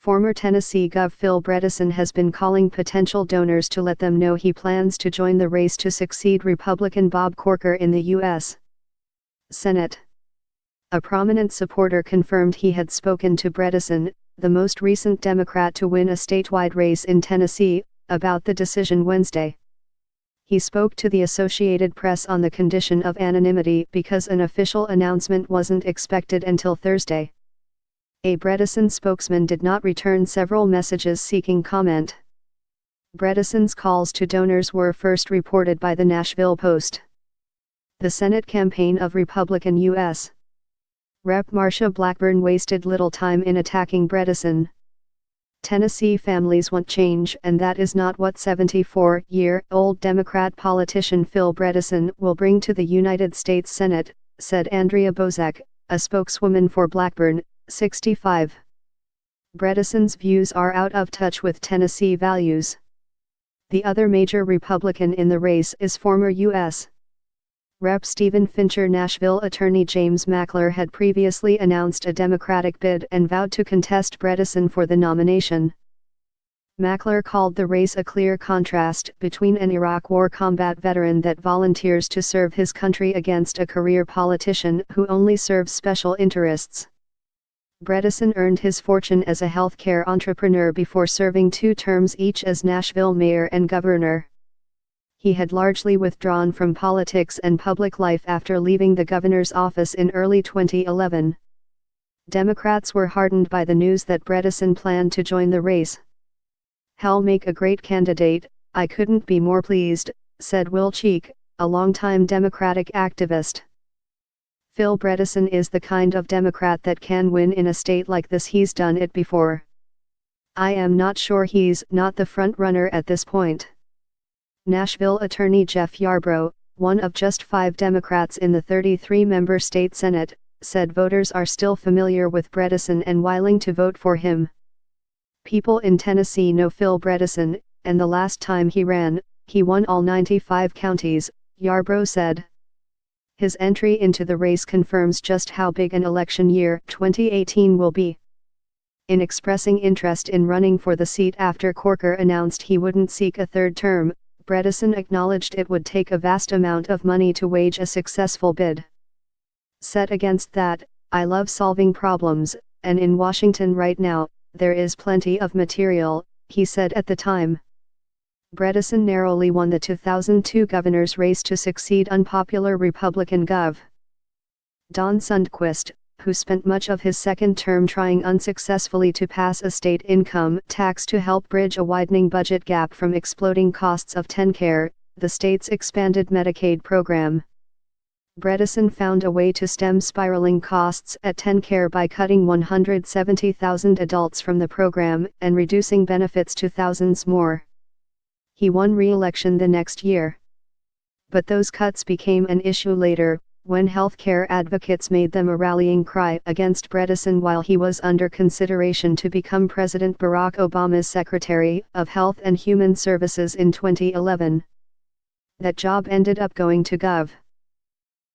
Former Tennessee Gov. Phil Bredesen has been calling potential donors to let them know he plans to join the race to succeed Republican Bob Corker in the U.S. Senate. A prominent supporter confirmed he had spoken to Bredesen, the most recent Democrat to win a statewide race in Tennessee, about the decision Wednesday. He spoke to the Associated Press on the condition of anonymity because an official announcement wasn't expected until Thursday. A Bredesen spokesman did not return several messages seeking comment. Bredesen's calls to donors were first reported by the Nashville Post. The Senate campaign of Republican U.S. Rep. Marsha Blackburn wasted little time in attacking Bredesen. Tennessee families want change, and that is not what 74-year-old Democrat politician Phil Bredesen will bring to the United States Senate, said Andrea Bozek, a spokeswoman for Blackburn, 65. Bredesen's views are out of touch with Tennessee values. The other major Republican in the race is former U.S. Rep. Stephen Fincher. Nashville attorney James Mackler had previously announced a Democratic bid and vowed to contest Bredesen for the nomination. Mackler called the race a clear contrast between an Iraq War combat veteran that volunteers to serve his country against a career politician who only serves special interests. Bredesen earned his fortune as a healthcare entrepreneur before serving 2 terms each as Nashville mayor and governor. He had largely withdrawn from politics and public life after leaving the governor's office in early 2011. Democrats were heartened by the news that Bredesen planned to join the race. "He'll make a great candidate, I couldn't be more pleased," said Will Cheek, a longtime Democratic activist. Phil Bredesen is the kind of Democrat that can win in a state like this. He's done it before. I am not sure he's not the front runner at this point. Nashville attorney Jeff Yarbrough, one of just 5 Democrats in the 33-member state Senate, said voters are still familiar with Bredesen and willing to vote for him. People in Tennessee know Phil Bredesen, and the last time he ran, he won all 95 counties, Yarbrough said. His entry into the race confirms just how big an election year 2018 will be. In expressing interest in running for the seat after Corker announced he wouldn't seek a 3rd term, Bredesen acknowledged it would take a vast amount of money to wage a successful bid. Set against that, I love solving problems, and in Washington right now, there is plenty of material, he said at the time. Bredesen narrowly won the 2002 governor's race to succeed unpopular Republican Gov. Don Sundquist, who spent much of his 2nd term trying unsuccessfully to pass a state income tax to help bridge a widening budget gap from exploding costs of TennCare, the state's expanded Medicaid program. Bredesen found a way to stem spiraling costs at TennCare by cutting 170,000 adults from the program and reducing benefits to thousands more. He won re-election the next year. But those cuts became an issue later, when healthcare advocates made them a rallying cry against Bredesen while he was under consideration to become President Barack Obama's Secretary of Health and Human Services in 2011. That job ended up going to Gov.